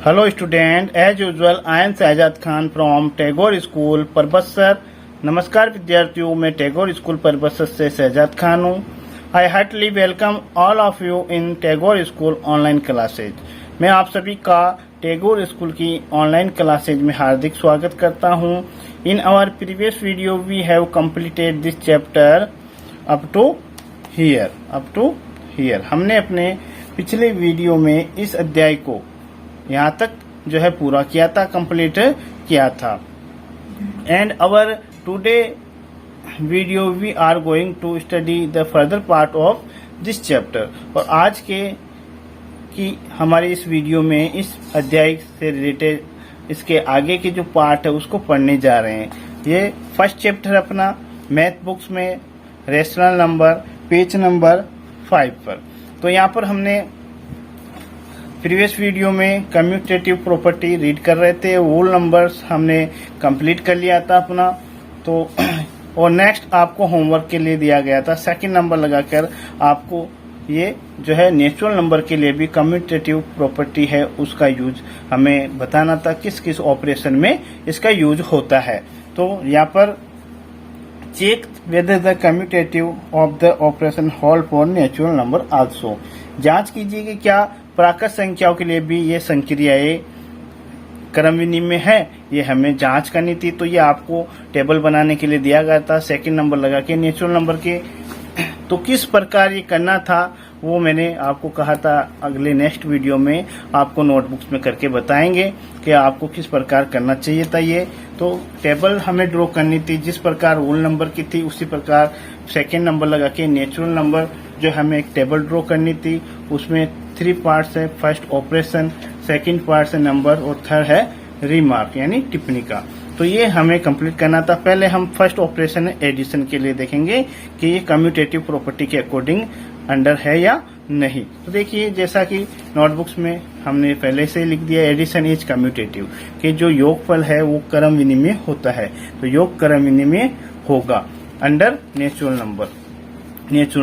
Hello student, as usual I am Sajad Khan from Tagore school Parbatsar. नमस्कार विद्यार्थियों, मैं Tagore school परबत्सर से सहजाद खान हूँ। I heartly welcome all of you in Tagore school online classes. मैं आप सभी का टैगोर स्कूल की ऑनलाइन क्लासेज में हार्दिक स्वागत करता हूँ। In our previous video we have completed this chapter up to here. हमने अपने पिछले वीडियो में इस अध्याय को यहाँ तक जो है पूरा किया था, कंप्लीट किया था। And our today video we are going to study the further part of this chapter. और आज के की हमारे इस वीडियो में इस अध्याय से रिलेटेड इसके आगे के जो पार्ट है उसको पढ़ने जा रहे हैं। ये फर्स्ट चैप्टर अपना मैथ बुक्स में रेशनल नंबर पेज नंबर 5 पर। तो यहाँ पर हमने प्रीवियस वीडियो में कम्यूटेटिव प्रॉपर्टी रीड कर रहे थे, होल नंबर्स हमने कंप्लीट कर लिया था अपना। तो और नेक्स्ट आपको होमवर्क के लिए दिया गया था सेकंड नंबर लगाकर आपको ये जो है नेचुरल नंबर के लिए भी कम्यूटेटिव प्रॉपर्टी है उसका यूज हमें बताना था, किस किस ऑपरेशन में इसका यूज होता है। तो यहाँ पर check whether the commutative of the operation hold for natural number also. जांच कीजिए कि क्या प्राकृत संख्याओं के लिए भी ये संक्रियाएं क्रम विनिमय है, ये हमें जांच करनी थी। तो ये आपको टेबल बनाने के लिए दिया गया था सेकंड नंबर लगा के नेचुरल नंबर के। तो किस प्रकार ये करना था वो मैंने आपको कहा था अगले नेक्स्ट वीडियो में आपको नोटबुक्स में करके बताएंगे कि आपको किस प्रकार करना चाहिए था। ये तो टेबल हमें ड्रॉ करनी थी, जिस प्रकार होल नंबर की थी उसी प्रकार सेकेंड नंबर लगा के नेचुरल नंबर जो हमें एक टेबल ड्रॉ करनी थी। उसमें 3 पार्ट्स है, फर्स्ट ऑपरेशन, सेकंड पार्ट है नंबर और थर्ड है रिमार्क यानी टिप्पणी का। तो ये हमें कंप्लीट करना था। पहले हम फर्स्ट ऑपरेशन एडिशन के लिए देखेंगे कि ये कम्यूटेटिव प्रॉपर्टी के अकॉर्डिंग अंडर है या नहीं। तो देखिए जैसा कि नोटबुक्स में हमने पहले से लिख दिया, एडिशन इज कम्यूटेटिव कि जो योगफल है वो क्रम विनिमय होता है। तो योग क्रम विनिमय होगा अंडर नेचुरल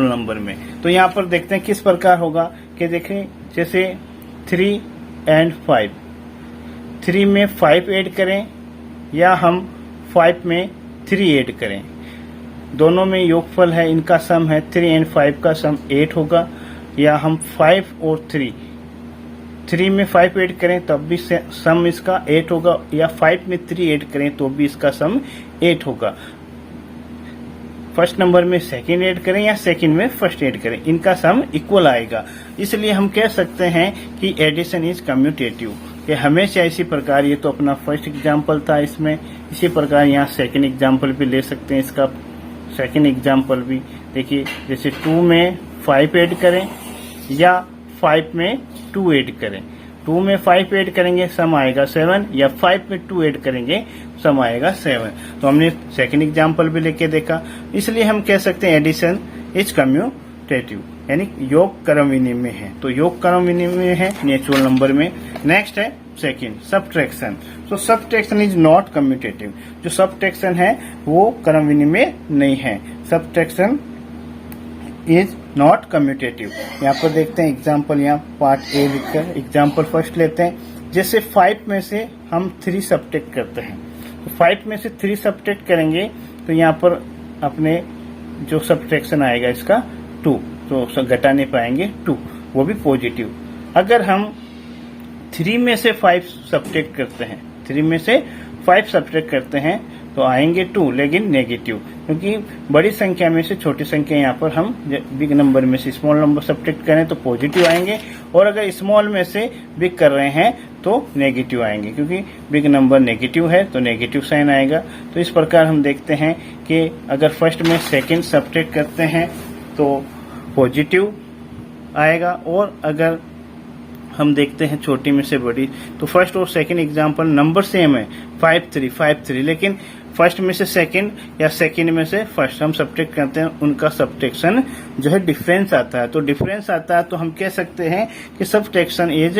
नंबर में। तो यहाँ पर देखते हैं किस प्रकार होगा कि देखें जैसे 3 और 5, 3 में 5 ऐड करें या हम 5 में 3 ऐड करें, दोनों में योगफल है, इनका सम है 3 और 5 का सम 8 होगा। या हम 5 और 3 में 5 ऐड करें तब भी सम इसका 8 होगा, या 5 में 3 ऐड करें तो भी इसका सम 8 होगा। फर्स्ट नंबर में सेकंड ऐड करें या सेकंड में फर्स्ट ऐड करें, इनका सम इक्वल आएगा। इसलिए हम कह सकते हैं कि एडिशन इज कम्यूटेटिव कि हमेशा इसी प्रकार, ये तो अपना फर्स्ट एग्जाम्पल था, इसमें इसी प्रकार यहाँ सेकंड एग्जाम्पल भी ले सकते हैं। इसका सेकंड एग्जाम्पल भी देखिए जैसे 2 में 5 ऐड करें या 5 में 2 ऐड करें। 2 में 5 ऐड करेंगे सम आएगा 7, या 5 में 2 ऐड करेंगे सम आएगा 7। तो हमने सेकंड एग्जाम्पल भी लेके देखा। इसलिए हम कह सकते हैं एडिशन इज कम्यूटेटिव यानी योग क्रम विनिमय है। तो योग क्रम विनिमय है नेचुरल नंबर में। नेक्स्ट है सेकंड सब्ट्रैक्शन। तो सब्ट्रैक्शन इज नॉट कम्यूटेटिव। जो सब्ट्रैक्शन है वो क्रम विनिमय नहीं है। Subtraction is not commutative. यहाँ पर देखते हैं एग्जाम्पल, यहाँ पार्ट ए लिखकर एग्जाम्पल फर्स्ट लेते हैं। जैसे 5 में से हम 3 सब्ट्रैक्ट करते हैं, तो 5 में से 3 सब्ट्रैक्ट करेंगे तो यहाँ पर अपने जो सब्ट्रैक्शन आएगा इसका 2, तो घटा नहीं पाएंगे 2, वो भी पॉजिटिव। अगर हम 3 में से 5 सब्ट्रैक्ट करते हैं, 3 में से 5 सब्ट्रैक्ट करते हैं तो आएंगे 2, लेकिन नेगेटिव, क्योंकि बड़ी संख्या में से छोटी संख्या यहाँ पर हम बिग नंबर में से स्मॉल नंबर सब्ट्रैक्ट करें तो पॉजिटिव आएंगे, और अगर स्मॉल में से बिग कर रहे हैं तो नेगेटिव आएंगे, क्योंकि बिग नंबर नेगेटिव है तो नेगेटिव साइन आएगा। तो इस प्रकार हम देखते हैं कि अगर फर्स्ट में सेकंड सब्ट्रैक्ट करते हैं तो पॉजिटिव आएगा, और अगर हम देखते हैं छोटी में से बड़ी तो फर्स्ट और सेकंड एग्जांपल नंबर सेम है 5 3, लेकिन फर्स्ट में से सेकंड या सेकंड में से फर्स्ट हम सब्ट्रैक्ट करते हैं, उनका सब्ट्रैक्शन जो है डिफरेंस आता है। तो डिफरेंस आता है तो हम कह सकते हैं कि सब्ट्रैक्शन इज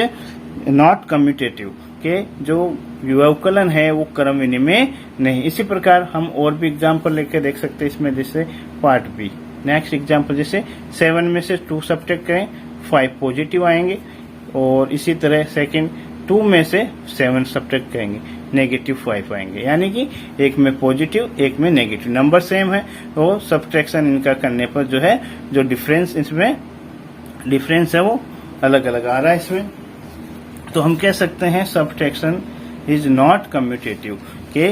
नॉट कम्यूटेटिव के जो व्यवकलन है वो क्रम विनिमय नहीं। इसी प्रकार हम और भी एग्जाम्पल लेकर देख सकते हैं इसमें, जैसे पार्ट बी। नेक्स्ट एग्जाम्पल जैसे 7 में से 2 सब्ट्रैक्ट करें 5 पॉजिटिव आएंगे, और इसी तरह सेकंड 2 में से 7 सब्ट्रैक्ट करेंगे, -5 आएंगे, यानी कि एक में पॉजिटिव एक में नेगेटिव, नंबर सेम है तो सब्ट्रैक्शन इनका करने पर जो है जो डिफरेंस इसमें डिफरेंस है वो अलग अलग आ रहा है इसमें। तो हम कह सकते हैं सब्ट्रैक्शन इज नॉट कम्यूटेटिव, के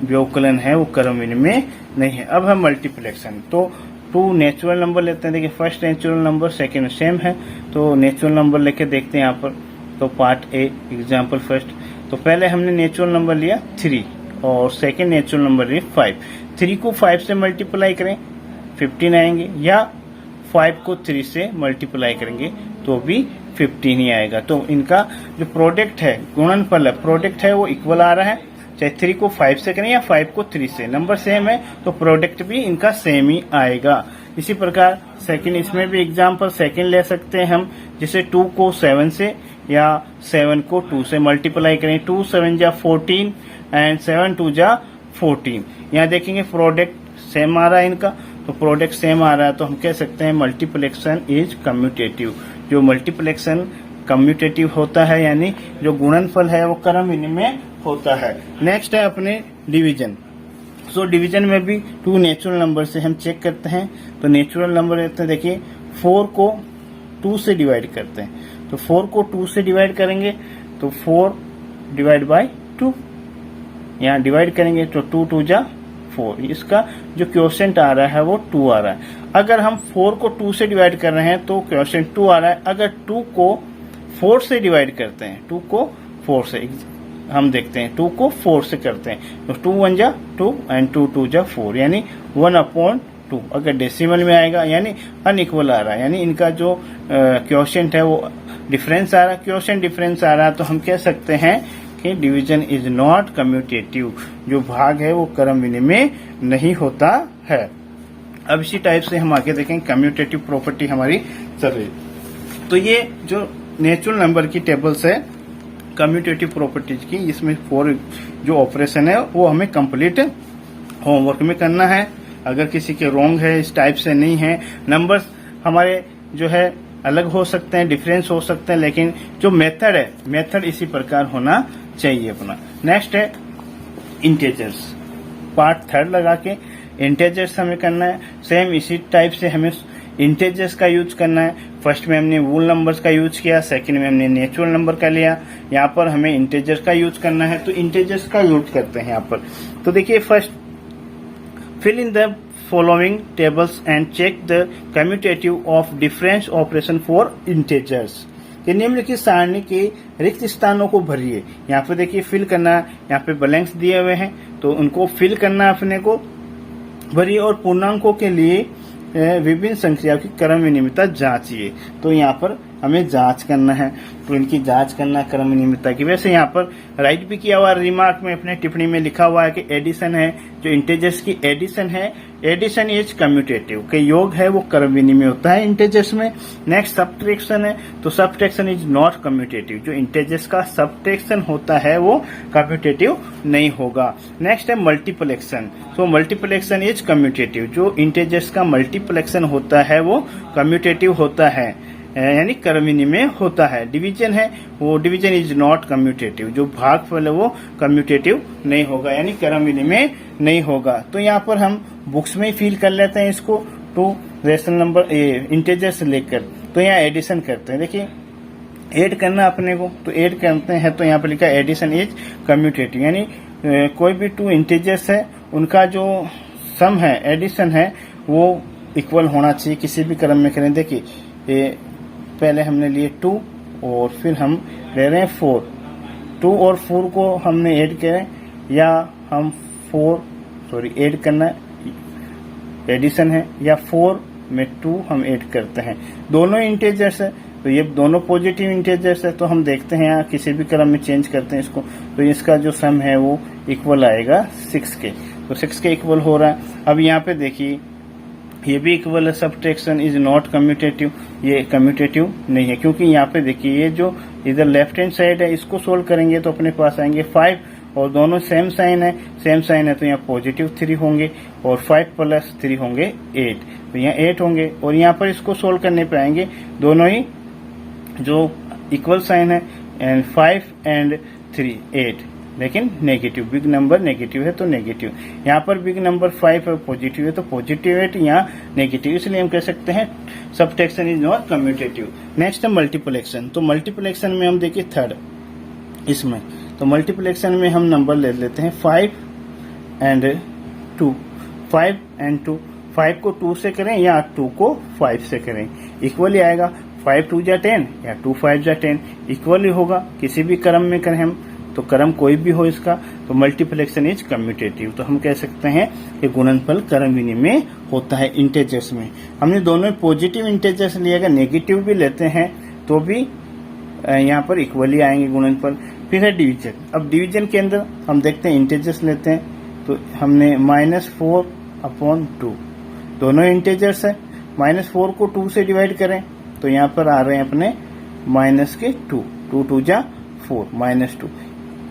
व्यवकलन है वो क्रम विनिमय नहीं है। अब है मल्टीप्लेक्शन, तो 2 नेचुरल नंबर लेते हैं। देखिए first natural number second same है, तो नेचुरल नंबर लेके देखते हैं यहाँ पर। तो पार्ट ए एग्जाम्पल फर्स्ट, तो पहले हमने नेचुरल नंबर लिया 3 और सेकेंड नेचुरल नंबर लिया 5। 3 को 5 से मल्टीप्लाई करें 15 आएंगे, या 5 को 3 से मल्टीप्लाई करेंगे तो भी 15 ही आएगा। तो इनका जो प्रोडक्ट है, गुणनफल है, प्रोडक्ट है वो इक्वल आ रहा है, चाहे 3 को 5 से करें या 5 को 3 से, नंबर सेम है तो प्रोडक्ट भी इनका सेम ही आएगा। इसी प्रकार सेकंड, इसमें भी एग्जांपल सेकंड ले सकते हैं हम, जैसे 2 को 7 से या 7 को 2 से मल्टीप्लाई करें, 2 7 जा 14 एंड 7 2 जा 14। यहाँ देखेंगे प्रोडक्ट सेम आ रहा है इनका, तो प्रोडक्ट सेम आ रहा है तो हम कह सकते हैं मल्टीप्लेक्शन इज कम्यूटेटिव। जो मल्टीप्लेक्शन कम्यूटेटिव होता है यानी जो गुणनफल है वो क्रम विनिमय होता है। नेक्स्ट है अपने डिवीजन। सो डिवीजन में भी 2 नेचुरल नंबर से हम चेक करते हैं। तो नेचुरल नंबर लेते हैं, देखिए 4 को 2 से डिवाइड करते हैं, तो 4 को 2 से डिवाइड करेंगे तो 4 डिवाइड बाय 2, यहाँ डिवाइड करेंगे तो 2 2 जा 4, इसका जो क्वोशिएंट आ रहा है वो 2 आ रहा है। अगर हम 4 को 2 से डिवाइड कर रहे हैं तो क्वोशिएंट 2 आ रहा है। अगर 2 को 4 से डिवाइड करते हैं, 2 को 4 से हम देखते हैं, 2 को 4 से करते हैं तो 2 1 जा 2 एंड 2 2 जा 4, यानी 1/2। अगर डेसिमल में आएगा यानी अनइक्वल आ रहा है, यानी इनका जो क्वोशिएंट है वो डिफरेंस आ रहा है, क्वोशिएंट डिफरेंस आ रहा है, तो हम कह सकते हैं कि डिवीजन इज नॉट कम्यूटेटिव, जो भाग है वो क्रम विनिमय नहीं होता है। अब इसी टाइप से हम आगे देखेंगे कम्यूटेटिव प्रॉपर्टी हमारी चल रही। तो ये जो नेचुरल नंबर की टेबल्स है कम्यूटेटिव प्रॉपर्टीज की, इसमें 4 जो ऑपरेशन है वो हमें कंप्लीट होमवर्क में करना है। अगर किसी के रॉन्ग है, इस टाइप से नहीं है, नंबर्स हमारे जो है अलग हो सकते हैं, डिफरेंस हो सकते हैं, लेकिन जो मेथड है मेथड इसी प्रकार होना चाहिए अपना। नेक्स्ट है इंटेजर्स, पार्ट थर्ड लगा के इंटेजर्स हमें करना है। सेम इसी टाइप से हमें इंटेजर्स का यूज करना है। फर्स्ट में हमने वूल नंबर्स का यूज किया, सेकंड में हमने नेचुरल नंबर का लिया, यहाँ पर हमें इंटेजर्स का यूज करना है। तो इंटेजर्स का यूज करते हैं यहाँ पर। तो देखिए first, fill in the following tables and check the commutative of difference operation for integers। कि निम्नलिखित सारणी के रिक्त स्थानों को भरिए। यहाँ पे देखिए फिल करना, यहाँ पे ब्लैंक्स दिए हुए हैं तो उनको फिल करना अपने को भरिए, और पूर्णांकों के लिए विभिन्न संख्या की क्रम विनिमयता जांचिए। तो यहाँ पर हमें जांच करना है, तो इनकी जांच करना क्रम विनिमयता की। वैसे यहाँ पर राइट भी किया हुआ, रिमार्क में अपने टिप्पणी में लिखा हुआ है कि एडिशन है, जो इंटेजर्स की एडिशन है, एडिशन इज कम्यूटेटिव, के योग है वो क्रम विनिमय होता है इंटेजर्स में। नेक्स्ट सब्ट्रैक्शन है, तो सब्ट्रैक्शन इज नॉट कम्यूटेटिव, जो इंटेजर्स का सब्ट्रैक्शन होता है वो कम्यूटेटिव नहीं होगा। नेक्स्ट है मल्टीप्लेक्शन, तो मल्टीप्लेक्शन इज कम्यूटेटिव, जो इंटेजर्स का मल्टीप्लेक्शन होता है वो कम्यूटेटिव होता है, यानी क्रम विनिमय होता है। डिवीजन है, वो डिवीजन इज नॉट कम्यूटेटिव, जो भागफल है वो कम्यूटेटिव नहीं होगा, यानी क्रम विनिमय नहीं होगा। तो यहाँ पर हम बुक्स में ही फील कर लेते हैं इसको, तो रेशनल नंबर इंटेजर से लेकर, तो यहाँ एडिशन करते हैं। देखिए ऐड करना अपने को, तो ऐड करते हैं, तो यहाँ पर लिखा एडिशन इज कम्यूटेटिव, यानी कोई भी 2 इंटेजर्स है उनका जो सम है, एडिशन है, वो इक्वल होना चाहिए किसी भी क्रम में करें। देखिए पहले हमने लिए 2 और फिर हम ले रहे हैं 4, 2 और 4 को हमने ऐड करें, या हम 4 ऐड करना एडिशन है, या 4 में 2 हम ऐड करते हैं, दोनों इंटेजर्स है, तो ये दोनों पॉजिटिव इंटेजर्स है। तो हम देखते हैं यहाँ किसी भी क्रम में चेंज करते हैं इसको, तो इसका जो सम है वो इक्वल आएगा 6 के, तो 6 के इक्वल हो रहा है। अब यहाँ पे देखिए ये भी इक्वल है, सब्ट्रैक्शन इज नॉट कम्यूटेटिव, ये कम्यूटेटिव नहीं है, क्योंकि यहाँ पे देखिए ये जो इधर लेफ्ट हैंड साइड है इसको सोल्व करेंगे तो अपने पास आएंगे 5, और दोनों सेम साइन है, सेम साइन है तो यहाँ पॉजिटिव 3 होंगे, और 5 + 3 होंगे 8, तो यहाँ 8 होंगे। और यहाँ पर इसको सोल्व करने पे आएंगे दोनों ही जो इक्वल साइन है एंड 5 एंड 3 8, लेकिन नेगेटिव, बिग नंबर नेगेटिव है तो नेगेटिव। यहाँ पर बिग नंबर 5 है पॉजिटिव है तो पॉजिटिव 8, यहाँ नेगेटिव, इसलिए हम कह सकते हैं subtraction is not commutative. Next है मल्टीप्लिकेशन। तो मल्टीप्लिकेशन में हम देखिए थर्ड इसमें, तो मल्टीप्लिकेशन में हम नंबर ले लेते हैं 5 एंड 2, 5 एंड 2, 5 को 2 से करें या 2 को 5 से करें, इक्वली आएगा। 5 2 जा 10 या 2 5 जा 10, इक्वली होगा। किसी भी क्रम में करें हम तो क्रम कोई भी हो इसका, तो मल्टीप्लिकेशन इज कम्यूटेटिव। तो हम कह सकते हैं कि गुणनफल क्रम विनिमय होता है इंटेजर्स में। हमने दोनों पॉजिटिव इंटेजर्स लिए, अगर नेगेटिव भी लेते हैं तो भी यहाँ पर इक्वली आएंगे गुणनफल। फिर है डिवीजन। अब डिवीजन के अंदर हम देखते हैं इंटेजर्स लेते हैं, तो हमने -4/2, दोनों इंटेजर्स है। -4 को 2 से डिवाइड करें तो यहाँ पर आ रहे हैं अपने -2, 2 2 जा 4, -2।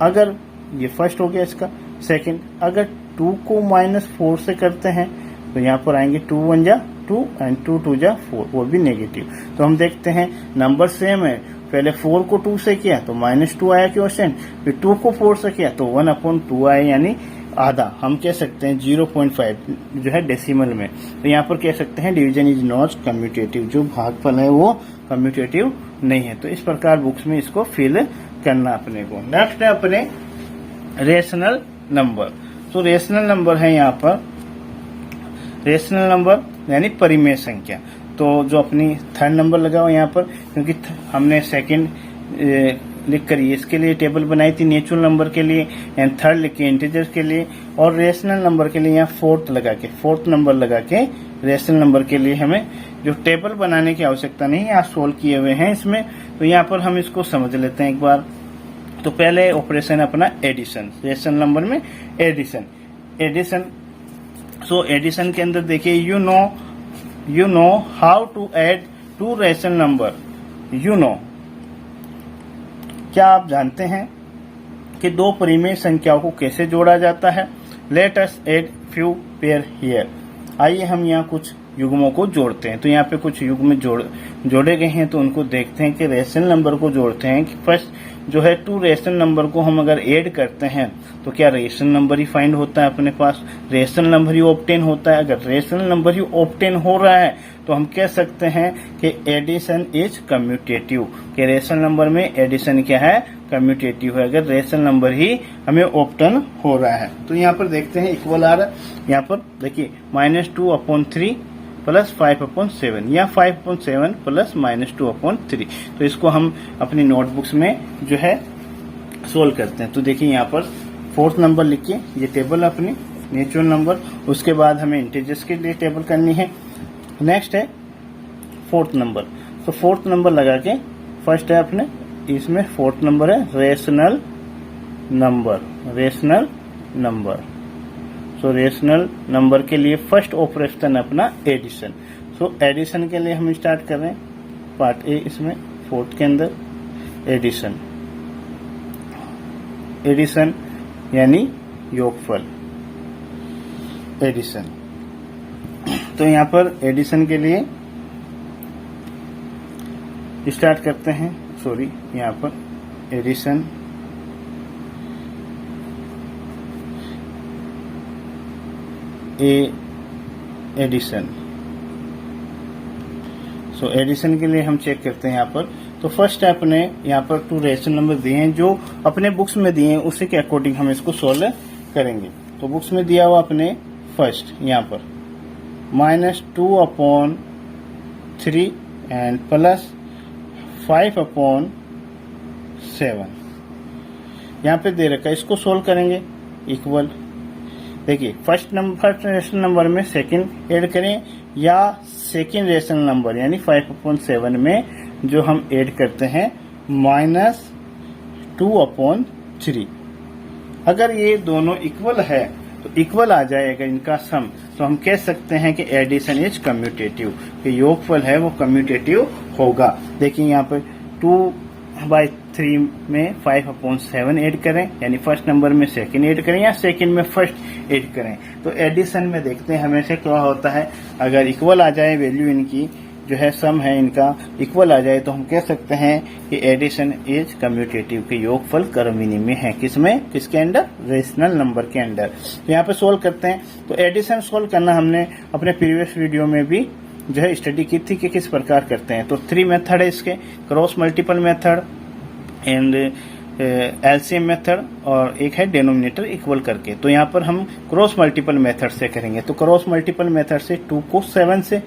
अगर ये फर्स्ट हो गया इसका। सेकंड, अगर 2 को -4 से करते हैं तो यहाँ पर आएंगे 2 1 जा 2 एंड 2 2 जा 4, वो भी नेगेटिव। तो हम देखते हैं नंबर सेम है, पहले 4 को 2 से किया तो -2 आया क्वेश्चन, फिर 2 को 4 से किया तो 1/2 आया, यानी आधा। हम कह सकते हैं 0.5 जो है डेसिमल में। तो यहाँ पर कह सकते हैं डिवीजन इज नॉट कम्यूटेटिव, जो भागफल है वो कम्यूटेटिव नहीं है। तो इस प्रकार बुक्स में इसको फिल करना अपने को। नेक्स्ट है अपने रेशनल नंबर। तो रेशनल नंबर है यहाँ पर, रेशनल नंबर यानी परिमेय संख्या। तो जो अपनी थर्ड नंबर लगा हुआ यहाँ पर, क्योंकि हमने सेकंड लिख कर इसके लिए टेबल बनाई थी नेचुरल नंबर के लिए, एंड थर्ड लिख के इंटीजर्स के लिए, और रेशनल नंबर के लिए यहाँ फोर्थ नंबर लगा के रेशनल नंबर के लिए हमें जो टेबल बनाने की आवश्यकता नहीं, यहाँ सोल्व किए हुए हैं इसमें। तो यहाँ पर हम इसको समझ लेते हैं एक बार। तो पहले ऑपरेशन अपना एडिशन, रेशनल नंबर में एडिशन। सो एडिशन के अंदर देखिए you know how to add two rational number, क्या आप जानते हैं कि दो परिमेय संख्याओं को कैसे जोड़ा जाता है। Let us add few pair here. आइए हम यहाँ कुछ युग्मों को जोड़ते हैं। तो यहाँ पे कुछ युग्म जोड़े गए हैं, तो उनको देखते हैं कि रेशनल नंबर को जोड़ते हैं। कि फर्स्ट जो है 2 रेशनल नंबर को हम अगर ऐड करते हैं तो क्या रेशनल नंबर ही फाइंड होता है अपने पास, रेशनल नंबर ही ऑब्टेन होता है। अगर रेशनल नंबर ही ऑब्टेन हो रहा है तो हम कह सकते हैं कि एडिशन इज कम्यूटेटिव, कि रेशनल नंबर में एडिशन क्या है, कम्यूटेटिव है, अगर रेशनल नंबर ही हमें ऑब्टेन हो रहा है। तो यहाँ पर देखते हैं इक्वल आ रहा है। यहाँ पर देखिए -2/3 प्लस 5/7 या 5/7 प्लस -2/3। तो इसको हम अपनी नोटबुक्स में जो है सोल्व करते हैं। तो देखिए यहाँ पर फोर्थ नंबर लिखिए, ये टेबल अपनी नेचुरल नंबर, उसके बाद हमें इंटीजर्स के लिए टेबल करनी है। नेक्स्ट है फोर्थ नंबर। तो फोर्थ नंबर लगा के फर्स्ट है अपने इसमें फोर्थ नंबर है रेशनल नंबर। सो रेशनल नंबर के लिए फर्स्ट ऑपरेशन अपना एडिशन। सो एडिशन के लिए हम स्टार्ट कर रहे हैं पार्ट ए इसमें फोर्थ के अंदर एडिशन यानी योगफल एडिशन। तो यहाँ पर एडिशन के लिए स्टार्ट करते हैं, यहाँ पर एडिशन एडिशन। सो एडिशन के लिए हम चेक करते हैं यहाँ पर। तो फर्स्ट अपने यहाँ पर 2 रेशनल नंबर दिए हैं जो अपने बुक्स में दिए हैं, उसी के अकॉर्डिंग हम इसको सोल्व करेंगे। तो बुक्स में दिया हुआ अपने फर्स्ट यहाँ पर -2/3 एंड प्लस 5/7 यहाँ पे दे रखा है, इसको सोल्व करेंगे इक्वल। देखिए फर्स्ट रेशनल नंबर में सेकंड ऐड करें या सेकंड रेशनल नंबर यानी 5/7 में जो हम ऐड करते हैं -2/3। अगर ये दोनों इक्वल है तो इक्वल आ जाएगा इनका सम, तो हम कह सकते हैं कि एडिशन इज कम्यूटेटिव, कि योगफल है वो कम्यूटेटिव होगा। देखिए यहाँ पर 2/3 में 5/7 ऐड करें, यानी फर्स्ट नंबर में सेकंड ऐड करें या सेकंड में फर्स्ट ऐड करें। तो एडिशन में देखते हैं हमेशा क्या होता है, अगर इक्वल आ जाए वैल्यू इनकी जो है सम है इनका इक्वल आ जाए तो हम कह सकते हैं कि एडिशन इज कम्यूटेटिव के योगफल क्रम विनिमय है। किसमें? किसके अंडर? रेशनल नंबर के अंडर। तो यहाँ पे सोल्व करते हैं। तो एडिशन सोल्व करना हमने अपने प्रीवियस वीडियो में भी जो है स्टडी की थी कि किस प्रकार करते हैं। तो 3 मेथड है इसके, cross multiple method and LCM method और एक है डिनोमिनेटर इक्वल करके। तो यहाँ पर हम क्रॉस मल्टीपल मेथड से करेंगे। तो क्रॉस मल्टीपल मेथड से 2 को 7 से,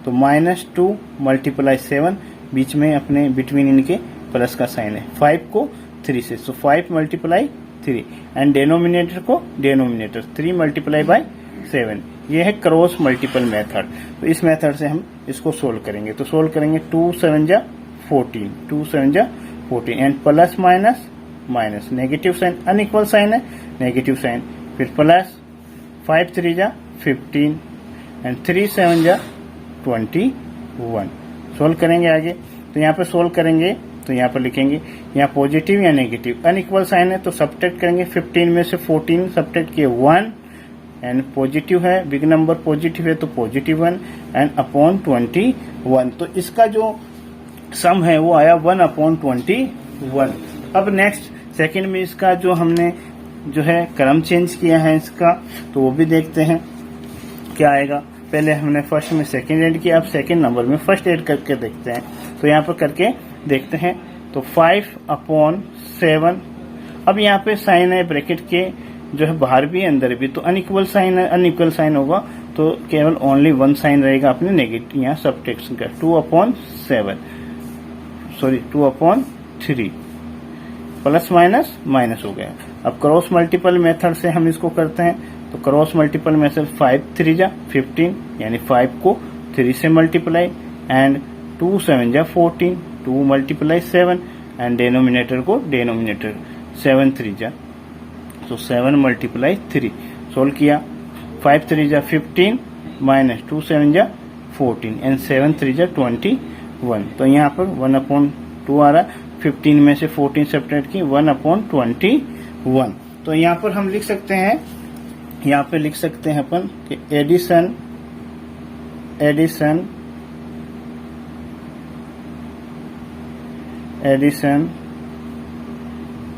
तो -2 मल्टीप्लाई 7, बीच में अपने बिटवीन इनके प्लस का साइन है। 5 को 3 से, तो 5 मल्टीप्लाई 3 एंड डिनोमिनेटर को डिनोमिनेटर 3 मल्टीप्लाई बाय 7। ये है क्रॉस मल्टीपल मेथड। तो इस मेथड से हम इसको सोल्व करेंगे। तो सोल्व करेंगे 2 7 जा 14, 2 7 जा 14 and plus minus minus, negative sign, unequal sign है, नेगेटिव साइन, फिर प्लस 5 3 जा 15 एंड 3 7 जा 21। सोल्व करेंगे आगे। तो यहाँ पे सोल्व करेंगे तो यहाँ पर लिखेंगे यहाँ पॉजिटिव या नेगेटिव, अनइक्वल साइन है तो सब्ट्रैक्ट करेंगे। 15 में से 14 सब्ट्रैक्ट किए 1 एंड पॉजिटिव है, बिग नंबर पॉजिटिव है तो पॉजिटिव 1 एंड अपॉन 21। तो इसका जो सम है वो आया 1/21। अब नेक्स्ट सेकंड में इसका जो हमने जो है क्रम चेंज किया है इसका, तो वो भी देखते हैं क्या आएगा। पहले हमने फर्स्ट में सेकंड ऐड किया, अब सेकंड नंबर में फर्स्ट ऐड करके देखते हैं। तो यहाँ पर करके देखते हैं। तो 5/7। अब यहाँ पे साइन है ब्रैकेट के जो है बाहर भी अंदर भी, तो अनइक्वल साइन है, अनइक्वल साइन होगा तो केवल ओनली 1 साइन रहेगा अपने नेगेटिव यहाँ सब्ट्रैक्शन का। 2/3 प्लस माइनस माइनस हो गया। अब क्रॉस मल्टीपल मेथड से हम इसको करते हैं। तो क्रॉस मल्टीपल मेथड 5 3 जा 15 यानी 5 को 3 से मल्टीप्लाई एंड 2 7 जा 14, 2 मल्टीप्लाई 7 एंड डिनोमिनेटर को डिनोमिनेटर 7 3 जा, तो 7 मल्टीप्लाई 3 सोल्व किया। 5 3 जा 15 माइनस 2 7 जा 14 एंड 7 3 जा 21। तो यहाँ पर 1/2 आ रहा। 15 में से 14 सब्ट्रैक्ट की 1/21। तो यहाँ पर हम लिख सकते हैं, यहाँ पे लिख सकते हैं अपन कि addition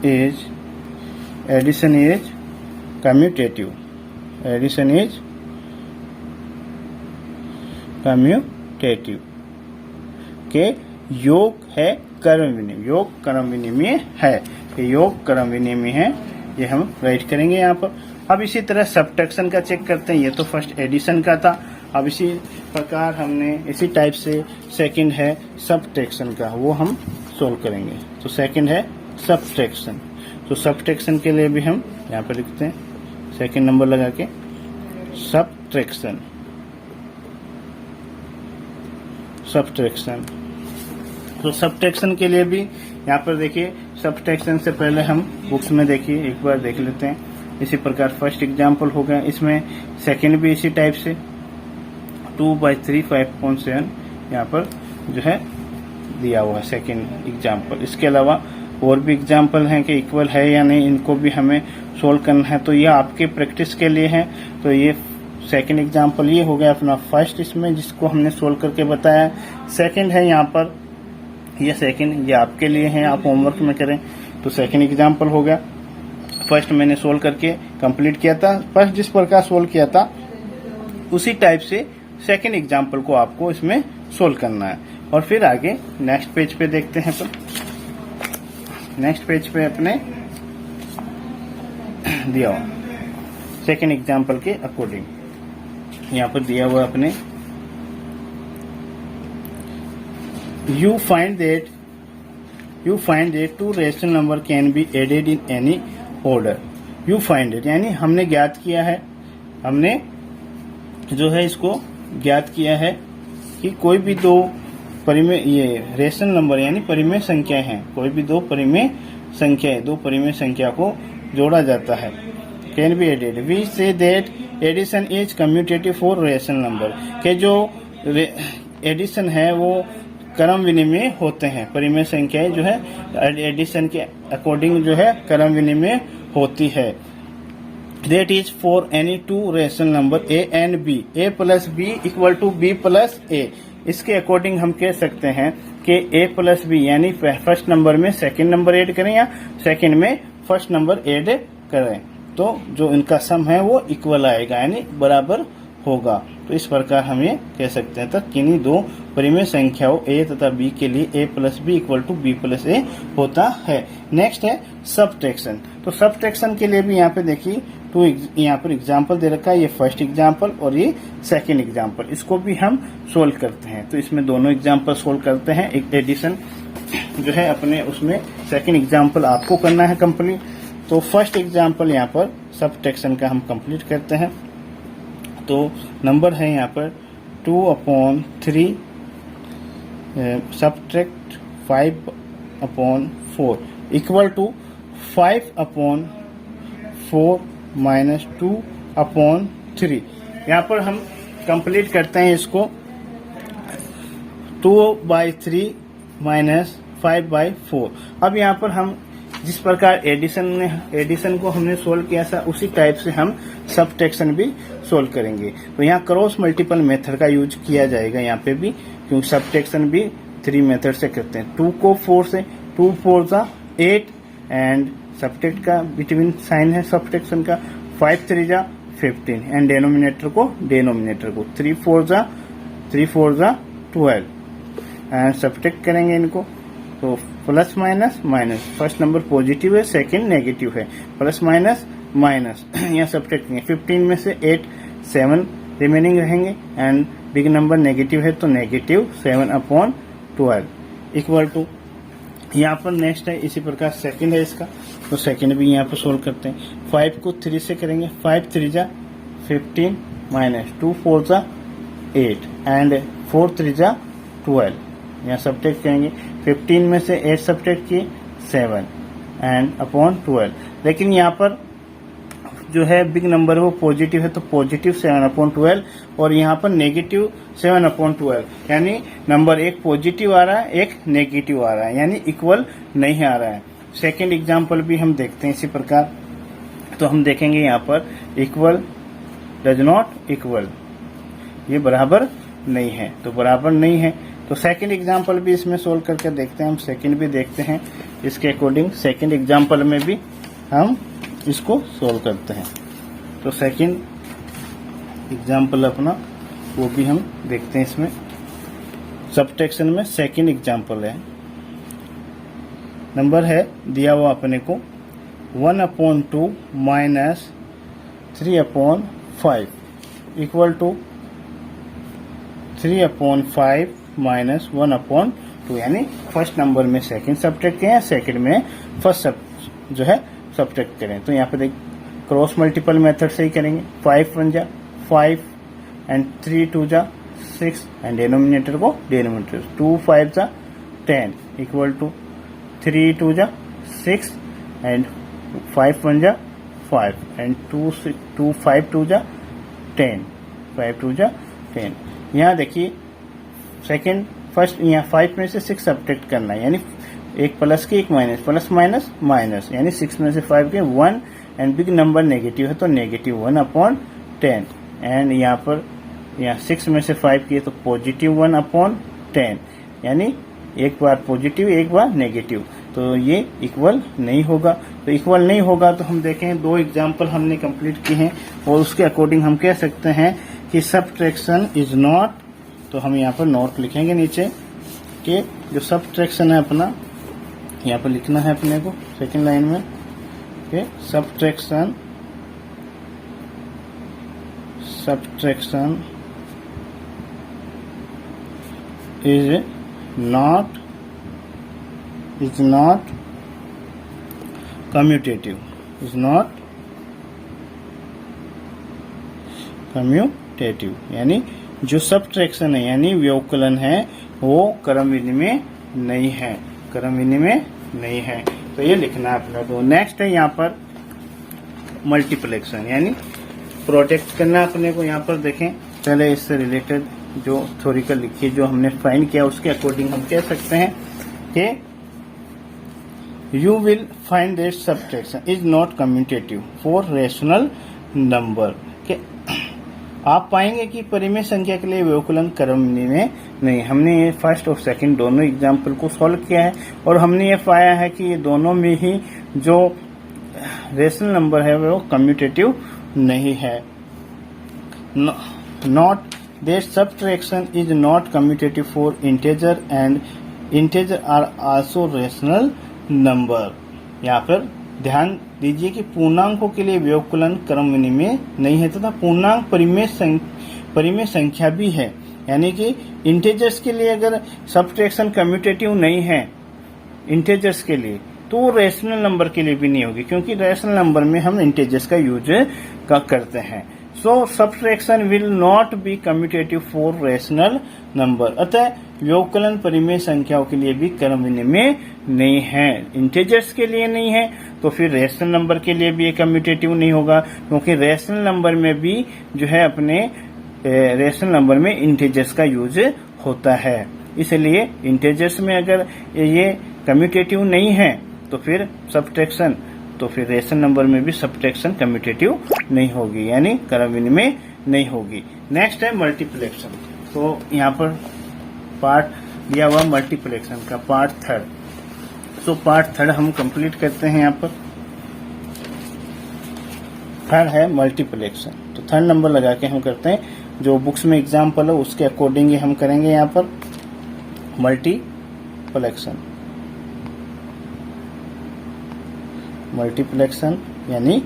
is commutative. Addition is commutative के योग है क्रम विनिमय, योग क्रम विनिमय है, योग क्रम विनिमय है, ये हम राइट करेंगे यहाँ पर। अब इसी तरह सब्ट्रैक्शन का चेक करते हैं। ये तो फर्स्ट एडिशन का था। अब इसी प्रकार हमने इसी टाइप से सेकंड है सब्ट्रैक्शन का, वो हम सोल्व करेंगे। तो सेकंड है सब्ट्रैक्शन। तो सब्ट्रैक्शन के लिए भी हम यहाँ पर लिखते हैं सेकंड नंबर लगा के सब्ट्रैक्शन। तो सब्ट्रैक्शन के लिए भी यहाँ पर देखिए, सब्ट्रैक्शन से पहले हम बुक्स में देखिए एक बार देख लेते हैं। इसी प्रकार फर्स्ट एग्जाम्पल हो गया, इसमें सेकंड भी इसी टाइप से 2/3 5.7 यहाँ पर जो है दिया हुआ है सेकंड एग्जाम्पल। इसके अलावा और भी एग्जाम्पल हैं कि इक्वल है या नहीं, इनको भी हमें सोल्व करना है। तो ये आपके प्रैक्टिस के लिए है। तो ये सेकंड एग्जाम्पल ये हो गया अपना फर्स्ट, इसमें जिसको हमने सोल्व करके बताया। सेकंड है यहाँ पर, ये सेकंड ये आपके लिए है, आप होमवर्क में करें। तो सेकंड एग्जाम्पल हो गया। फर्स्ट मैंने सोल्व करके कंप्लीट किया था। फर्स्ट जिस प्रकार सोल्व किया था उसी टाइप से सेकंड एग्जाम्पल को आपको इसमें सोल्व करना है। और फिर आगे नेक्स्ट पेज पे देखते हैं। तो नेक्स्ट पेज पे अपने दिया हुआ सेकंड एग्जाम्पल के अकॉर्डिंग यहाँ पर दिया हुआ अपने you find that two rational number can be added in any order. You find it यानी हमने ज्ञात किया है, हमने जो है इसको ज्ञात किया है कि कोई भी दो परिमेय ये रेशनल नंबर यानी परिमेय संख्या हैं, कोई भी दो परिमेय संख्या को जोड़ा जाता है। Can be added. We say that addition is commutative for rational number के जो एडिशन है वो क्रम विनिमय होते हैं। परिमेय संख्याएं जो है एडिशन के अकॉर्डिंग जो है क्रम विनिमय होती है। That is for any two rational number a and b, a plus b equal to b plus a। इसके अकॉर्डिंग हम कह सकते हैं कि a प्लस बी यानी फर्स्ट नंबर में सेकंड नंबर ऐड करें या सेकंड में फर्स्ट नंबर ऐड करें तो जो इनका सम है वो इक्वल आएगा यानी बराबर होगा। तो इस प्रकार हम ये कह सकते हैं तक किन्हीं दो परिमेय संख्याओं a तथा b के लिए a plus B equal to b plus A होता है। नेक्स्ट है सब्ट्रैक्शन। तो सब्ट्रैक्शन के लिए भी यहाँ पे देखिए तो यहाँ पर एग्जाम्पल दे रखा है, ये फर्स्ट एग्जाम्पल और ये सेकंड एग्जाम्पल, इसको भी हम सोल्व करते हैं। तो इसमें दोनों एग्जाम्पल सोल्व करते हैं। एक एडिशन जो है अपने उसमें सेकंड एग्जाम्पल आपको करना है कंप्लीट। तो फर्स्ट एग्जाम्पल यहाँ पर सब्ट्रैक्शन का हम कंप्लीट करते हैं। तो नंबर है यहाँ पर 2/3 सब्ट्रैक्ट 5/4 इक्वल टू 5/4 माइनस 2/3। यहाँ पर हम कंप्लीट करते हैं इसको 2/3 माइनस 5/4। अब यहाँ पर हम जिस प्रकार एडिशन को हमने सोल्व किया था उसी टाइप से हम सब्ट्रैक्शन भी सोल्व करेंगे। तो यहाँ क्रॉस मल्टीपल मेथड का यूज किया जाएगा यहाँ पे भी, क्योंकि सब्ट्रैक्शन भी 3 मेथड से करते हैं। 2 को 4 से, 2 4 जा 8 एंड सब्ट्रैक्ट का बिटवीन साइन है सब्ट्रैक्शन का, 5 3 जा 15 एंड डेनोमिनेटर को 3 4 जा 12 एंड सब्ट्रैक्ट करेंगे इनको। तो plus minus minus, first number positive है सेकंड नेगेटिव है, प्लस माइनस माइनस यहाँ सब्ट्रैक्ट करेंगे। 15 में से 8 7 रिमेनिंग रहेंगे एंड बिग नंबर नेगेटिव है तो नेगेटिव 7/12 इक्वल टू यहाँ पर नेक्स्ट है इसी प्रकार सेकंड है इसका। तो सेकंड भी यहाँ पर सोल्व करते हैं। 5 को 3 से करेंगे, 5 3 जा 15 माइनस 2 4 जा 8 एंड 4 3 जा 12 यहाँ सब्ट्रैक्ट करेंगे। 15 में से 8 सब्ट्रैक्ट किए 7 एंड अपॉन 12। लेकिन यहाँ पर जो है बिग नंबर वो पॉजिटिव है तो पॉजिटिव 7/12 और यहाँ पर नेगेटिव 7/12 यानी नंबर एक पॉजिटिव आ रहा है एक नेगेटिव आ रहा है यानी इक्वल नहीं आ रहा है। सेकेंड एग्जाम्पल भी हम देखते हैं इसी प्रकार। तो हम देखेंगे यहाँ पर इक्वल डज नॉट इक्वल, ये बराबर नहीं है तो बराबर नहीं है। तो सेकंड एग्जाम्पल भी इसमें सोल्व करके देखते हैं। हम सेकंड भी देखते हैं इसके अकॉर्डिंग, सेकंड एग्जाम्पल में भी हम इसको सोल्व करते हैं। तो सेकंड एग्जाम्पल अपना वो भी हम देखते हैं इसमें। सब्ट्रैक्शन में सेकंड एग्जाम्पल है, नंबर है दिया हुआ अपने को 1/2 माइनस 3/5 इक्वल टू 3/5 माइनस 1/2 यानी फर्स्ट नंबर में सेकंड सब्ट्रैक्ट करें, सेकंड में फर्स्ट जो है सब्ट्रैक्ट करें। तो यहाँ पे देख क्रॉस मल्टीपल मेथड से ही करेंगे। 5 1 जा 5 एंड 3 2 जा 6 एंड डिनोमिनेटर को डिनोमिनेटर 2 5 जा 10 इक्वल टू 3 2 जा 6 एंड 5 1 जा 5 एंड 2 5 2 जा 10 5 2 जा 10। यहाँ देखिए सेकंड फर्स्ट यहाँ 5 में से 6 सब्ट्रैक्ट करना है यानी एक प्लस के एक माइनस, प्लस माइनस माइनस यानी 6 में से 5 के 1 एंड बिग नंबर नेगेटिव है तो नेगेटिव 1/10 एंड यहाँ पर यहाँ 6 में से 5 किए तो पॉजिटिव 1/10 यानी एक बार पॉजिटिव एक बार नेगेटिव, तो ये इक्वल नहीं होगा। तो इक्वल नहीं होगा तो हम देखें दो एग्जाम्पल हमने कंप्लीट किए हैं और उसके अकॉर्डिंग हम कह सकते हैं कि सब्ट्रैक्शन इज नॉट, तो हम यहाँ पर नोट लिखेंगे नीचे कि जो सब्ट्रैक्शन है अपना यहाँ पर लिखना है अपने को सेकंड लाइन में कि सब्ट्रैक्शन इज नॉट कम्यूटेटिव, यानी जो सब्ट्रैक्शन है यानी व्यवकलन है वो क्रम विनिमय नहीं है, तो ये लिखना है अपना। तो नेक्स्ट है यहाँ पर मल्टीप्लेक्शन यानी प्रोजेक्ट करना अपने को। यहाँ पर देखें पहले इससे रिलेटेड जो थ्योरिकल लिखी जो हमने फाइंड किया उसके अकॉर्डिंग हम कह सकते हैं कि you will find that subtraction is not commutative for rational number के आप पाएंगे कि परिमेय संख्या के लिए व्यवकलन क्रमविधि में नहीं। हमने ये फर्स्ट और सेकंड दोनों एग्जाम्पल को सॉल्व किया है और हमने ये पाया है कि ये दोनों में ही जो रेशनल नंबर है वो कम्यूटेटिव नहीं है। Not that subtraction is not commutative for integer and integer are also rational number. यहाँ पर ध्यान दीजिए कि पूर्णांकों के लिए व्यवकलन क्रमविधि में नहीं है तथा पूर्णांक परिमेय संख्या भी है। यानी कि इंटीजर्स के लिए अगर सबट्रैक्शन कम्यूटेटिव नहीं है इंटीजर्स के लिए, तो वो रेशनल नंबर के लिए भी नहीं होगी, क्योंकि रेशनल नंबर में हम इंटीजर्स का यूज करते हैं। So subtraction will not be commutative for rational number. अतः व्यवकलन परिमेय संख्याओं के लिए भी क्रमविधि में नहीं है। इंटीजर्स के लिए नहीं है तो फिर रेशनल नंबर के लिए भी ये कम्यूटेटिव नहीं होगा, क्योंकि रेशनल नंबर में भी जो है अपने रेशनल नंबर में इंटीजर्स का यूज होता है। इसलिए इंटीजर्स में अगर ये कम्यूटेटिव नहीं है तो फिर सबट्रैक्शन, तो फिर रेशनल नंबर में भी सबट्रैक्शन कम्यूटेटिव नहीं होगी, यानी क्रमविधि में नहीं होगी। नेक्स्ट है मल्टीप्लेक्शन। तो यहाँ पर पार्ट दिया हुआ मल्टीप्लेक्शन का पार्ट थर्ड। तो पार्ट थर्ड हम कंप्लीट करते हैं। यहाँ पर थर्ड है मल्टीप्लेक्शन। तो थर्ड नंबर लगा के हम करते हैं, जो बुक्स में एग्जाम्पल है उसके अकॉर्डिंग हम करेंगे। यहाँ पर मल्टीप्लेक्शन, मल्टीप्लेक्शन यानी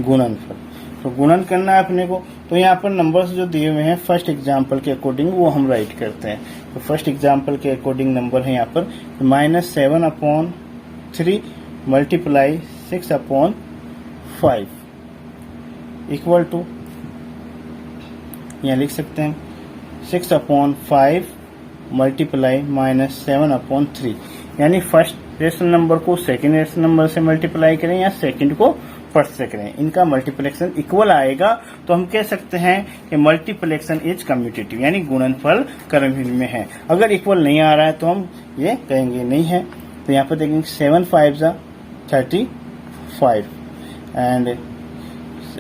गुणनफल। तो गुणन करना है अपने को। तो यहाँ पर नंबर्स जो दिए हुए हैं फर्स्ट एग्जाम्पल के अकॉर्डिंग वो हम राइट करते हैं। तो फर्स्ट एग्जाम्पल के अकॉर्डिंग नंबर है यहाँ पर -7/3 मल्टीप्लाई 6/5 इक्वल टू, यहाँ लिख सकते हैं 6/5 मल्टीप्लाई -7/3। यानी फर्स्ट रेशनल नंबर को सेकेंड रेशनल नंबर से मल्टीप्लाई करें या सेकेंड को फर्स्ट से करें, इनका मल्टीप्लेक्शन इक्वल आएगा तो हम कह सकते हैं कि मल्टीप्लेक्शन इज कम्यूटेटिव, यानी गुणनफल क्रमविधि में है। अगर इक्वल नहीं आ रहा है तो हम ये कहेंगे नहीं है। तो यहाँ पर देखेंगे 7 5 35 एंड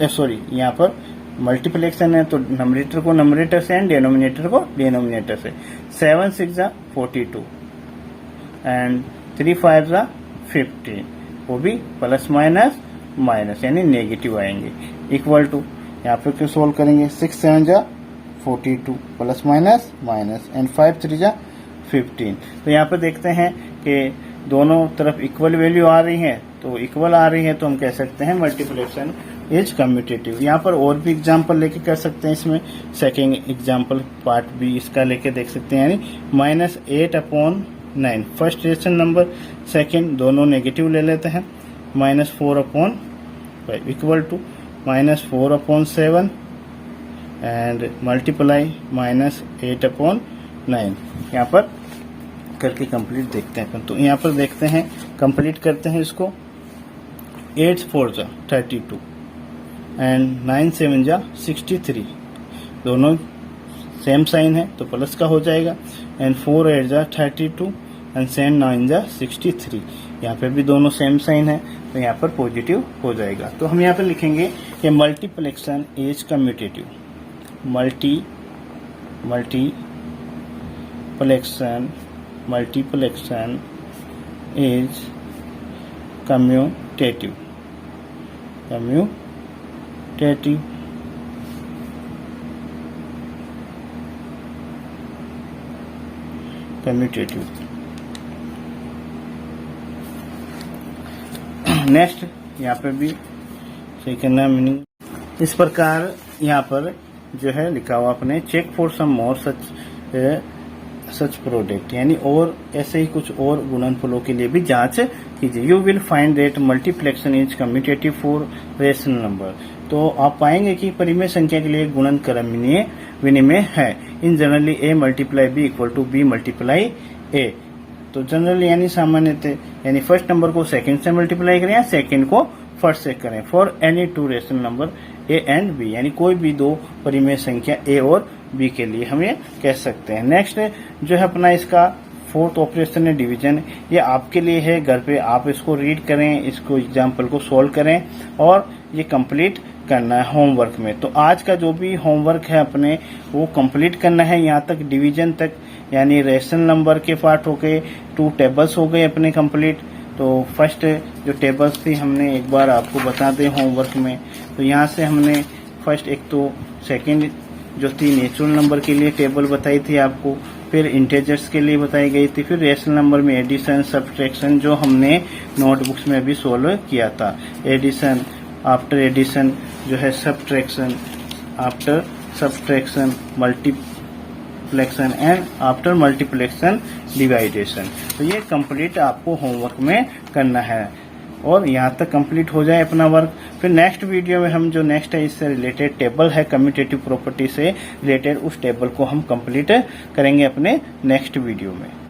सॉरी, यहाँ पर मल्टीप्लेक्शन है तो नंबरेटर को नंबरेटर से एंड डिनोमिनेटर को डिनोमिनेटर से। 7 6 42 एंड 3 5 15, वो भी प्लस माइनस माइनस यानी नेगेटिव आएंगे। इक्वल टू, यहाँ पे क्यों सोल्व करेंगे 6 7 42 प्लस माइनस माइनस एंड 5 3 15। तो यहाँ पे देखते हैं कि दोनों तरफ इक्वल वैल्यू आ रही है, तो इक्वल आ रही है तो हम कह सकते हैं मल्टीप्लेक्शन इज कम्यूटेटिव। यहाँ पर और भी एग्जाम्पल लेके कर सकते हैं। इसमें सेकेंड एग्जाम्पल पार्ट भी इसका लेके देख सकते हैं, यानी -8/9 फर्स्ट रेशनल नंबर, सेकेंड दोनों नेगेटिव ले लेते हैं, -4/5 इक्वल टू -4/7 एंड मल्टीप्लाई -8/9। यहाँ पर करके कंप्लीट देखते हैं। तो यहाँ पर देखते हैं, कंप्लीट करते हैं इसको। 8 4 32 एंड 9 7 63, दोनों सेम साइन है तो प्लस का हो जाएगा। एंड 4 8 32 एंड 7 9 63, यहाँ पे भी दोनों सेम साइन है तो यहाँ पर पॉजिटिव हो जाएगा। तो हम यहाँ पर लिखेंगे कि मल्टीप्लेक्शन is commutative. मल्टीप्लेक्शन is commutative. Next यहाँ पे भी सही करना मीनिंग इस प्रकार यहाँ पर जो है लिखा हुआ अपने check for some more such product, यानी और ऐसे ही कुछ और गुणनफलों के लिए भी जांच कीजिए। You will find that मल्टीप्लेक्शन is commutative for rational number. तो आप पाएंगे कि परिमेय संख्या के लिए गुणन क्रमविधि विनिमय है। In generally a multiply b equal to b multiply a। तो जनरली यानी सामान्यतः, यानी फर्स्ट नंबर को सेकंड से मल्टीप्लाई करें या सेकंड को फर्स्ट से करें। For any two rational number a and b, यानी कोई भी दो परिमेय संख्या a और b के लिए हम ये कह सकते हैं। नेक्स्ट जो है अपना इसका फोर्थ ऑपरेशन है डिवीजन। ये आपके लिए है, घर पे आप इसको रीड करें, इसको एग्जाम्पल को सोल्व करें और ये कंप्लीट करना है होमवर्क में। तो आज का जो भी होमवर्क है अपने वो कंप्लीट करना है यहाँ तक डिवीजन तक, यानी रेशनल नंबर के पार्ट हो गए, 2 टेबल्स हो गए अपने कंप्लीट। तो फर्स्ट जो टेबल्स थी हमने एक बार आपको बता दें होमवर्क में। तो यहाँ से हमने फर्स्ट एक तो सेकंड जो थी नेचुरल नंबर के लिए टेबल बताई थी आपको, फिर इंटेजर्स के लिए बताई गई थी, फिर रेशनल नंबर में एडिशन सब्ट्रैक्शन जो हमने नोटबुक्स में भी सोल्व किया था। एडिशन, आफ्टर एडिशन जो है subtraction, after subtraction multiplication and after multiplication division. तो ये कंप्लीट आपको होमवर्क में करना है और यहाँ तक कंप्लीट हो जाए अपना वर्क। फिर नेक्स्ट वीडियो में हम जो नेक्स्ट है इससे रिलेटेड टेबल है कम्यूटेटिव प्रॉपर्टी से रिलेटेड, उस टेबल को हम कंप्लीट करेंगे अपने नेक्स्ट वीडियो में।